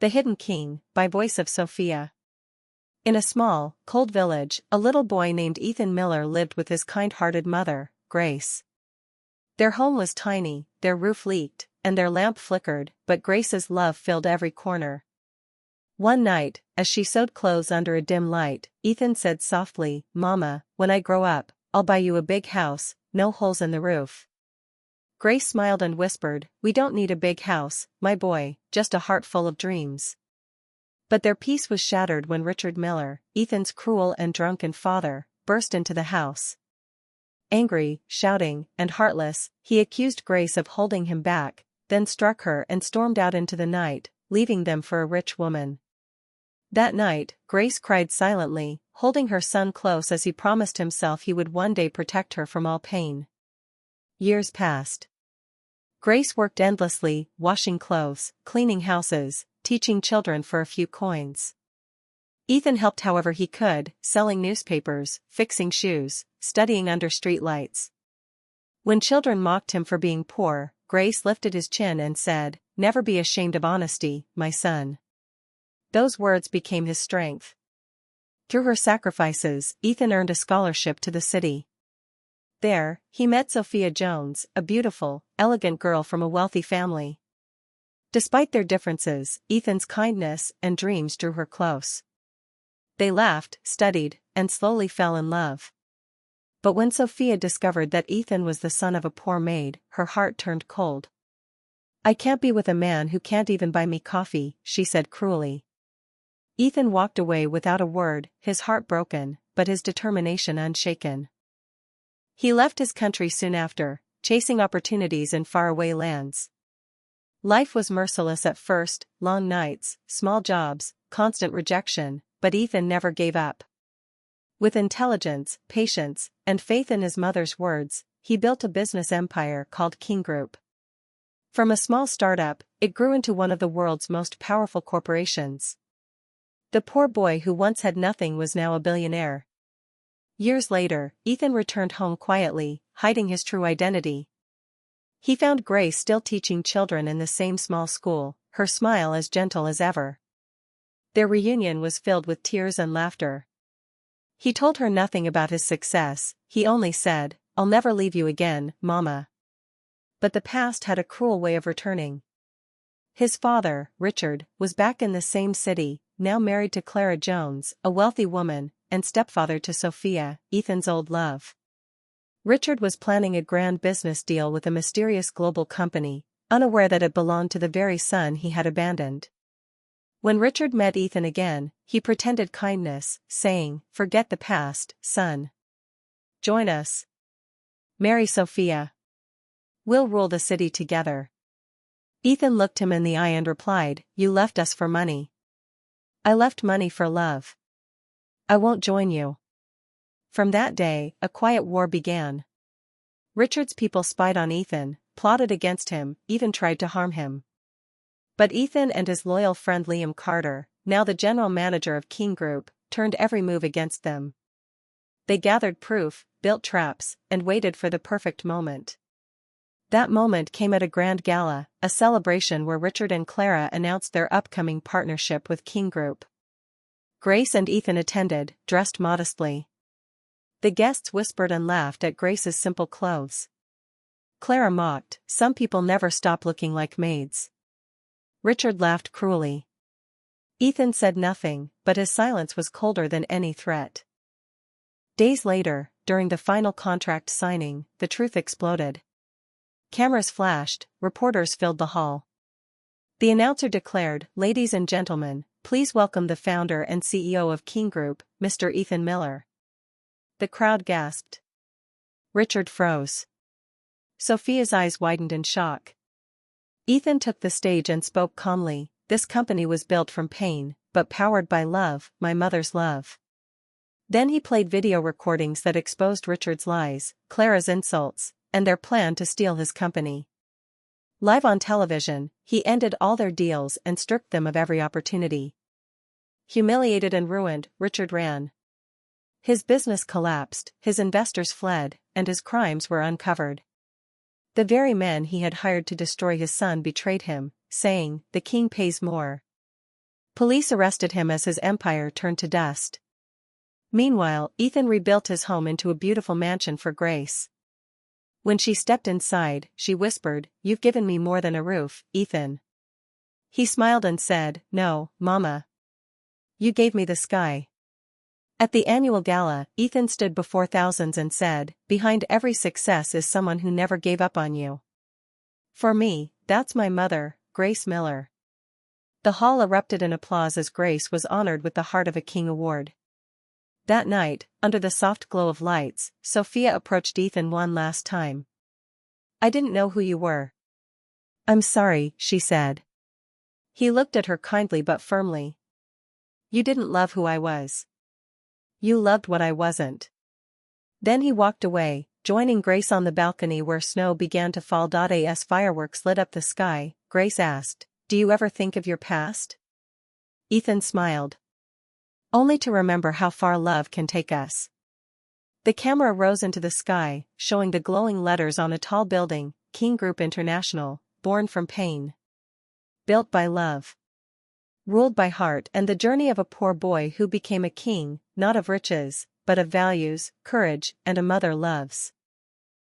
The Hidden King, by voice of Sophia. In a small, cold village, a little boy named Ethan Miller lived with his kind-hearted mother, Grace. Their home was tiny, their roof leaked, and their lamp flickered, but Grace's love filled every corner. One night, as she sewed clothes under a dim light, Ethan said softly, "Mama, when I grow up, I'll buy you a big house, no holes in the roof." Grace smiled and whispered, "We don't need a big house, my boy, just a heart full of dreams." But their peace was shattered when Richard Miller, Ethan's cruel and drunken father, burst into the house. Angry, shouting, and heartless, he accused Grace of holding him back, then struck her and stormed out into the night, leaving them for a rich woman. That night, Grace cried silently, holding her son close as he promised himself he would one day protect her from all pain. Years passed. Grace worked endlessly, washing clothes, cleaning houses, teaching children for a few coins. Ethan helped however he could, selling newspapers, fixing shoes, studying under street lights. When children mocked him for being poor, Grace lifted his chin and said, "Never be ashamed of honesty, my son." Those words became his strength. Through her sacrifices, Ethan earned a scholarship to the city. There, he met Sophia Jones, a beautiful, elegant girl from a wealthy family. Despite their differences, Ethan's kindness and dreams drew her close. They laughed, studied, and slowly fell in love. But when Sophia discovered that Ethan was the son of a poor maid, her heart turned cold. "I can't be with a man who can't even buy me coffee," she said cruelly. Ethan walked away without a word, his heart broken, but his determination unshaken. He left his country soon after, chasing opportunities in faraway lands. Life was merciless at first, long nights, small jobs, constant rejection, but Ethan never gave up. With intelligence, patience, and faith in his mother's words, he built a business empire called King Group. From a small startup, it grew into one of the world's most powerful corporations. The poor boy who once had nothing was now a billionaire. Years later, Ethan returned home quietly, hiding his true identity. He found Grace still teaching children in the same small school, her smile as gentle as ever. Their reunion was filled with tears and laughter. He told her nothing about his success, he only said, "I'll never leave you again, Mama." But the past had a cruel way of returning. His father, Richard, was back in the same city, now married to Clara Jones, a wealthy woman, and stepfather to Sophia, Ethan's old love. Richard was planning a grand business deal with a mysterious global company, unaware that it belonged to the very son he had abandoned. When Richard met Ethan again, he pretended kindness, saying, "Forget the past, son. Join us. Marry Sophia. We'll rule the city together." Ethan looked him in the eye and replied, "You left us for money. I left money for love. I won't join you." From that day, a quiet war began. Richard's people spied on Ethan, plotted against him, even tried to harm him. But Ethan and his loyal friend Liam Carter, now the general manager of King Group, turned every move against them. They gathered proof, built traps, and waited for the perfect moment. That moment came at a grand gala, a celebration where Richard and Clara announced their upcoming partnership with King Group. Grace and Ethan attended, dressed modestly. The guests whispered and laughed at Grace's simple clothes. Clara mocked, "Some people never stop looking like maids." Richard laughed cruelly. Ethan said nothing, but his silence was colder than any threat. Days later, during the final contract signing, the truth exploded. Cameras flashed, reporters filled the hall. The announcer declared, "Ladies and gentlemen, please welcome the founder and CEO of King Group, Mr. Ethan Miller." The crowd gasped. Richard froze. Sophia's eyes widened in shock. Ethan took the stage and spoke calmly, "This company was built from pain, but powered by love, my mother's love." Then he played video recordings that exposed Richard's lies, Clara's insults, and their plan to steal his company. Live on television, he ended all their deals and stripped them of every opportunity. Humiliated and ruined, Richard ran. His business collapsed, his investors fled, and his crimes were uncovered. The very men he had hired to destroy his son betrayed him, saying, "The king pays more." Police arrested him as his empire turned to dust. Meanwhile, Ethan rebuilt his home into a beautiful mansion for Grace. When she stepped inside, she whispered, "You've given me more than a roof, Ethan." He smiled and said, "No, Mama. You gave me the sky." At the annual gala, Ethan stood before thousands and said, "Behind every success is someone who never gave up on you. For me, that's my mother, Grace Miller." The hall erupted in applause as Grace was honored with the Heart of a King award. That night, under the soft glow of lights, Sophia approached Ethan one last time. "I didn't know who you were." "I'm sorry," she said. He looked at her kindly but firmly. "You didn't love who I was. You loved what I wasn't." Then he walked away, joining Grace on the balcony where snow began to fall. As fireworks lit up the sky, Grace asked, "Do you ever think of your past?" Ethan smiled. "Only to remember how far love can take us." The camera rose into the sky, showing the glowing letters on a tall building, King Group International, born from pain. Built by love. Ruled by heart, and the journey of a poor boy who became a king, not of riches, but of values, courage, and a mother loves.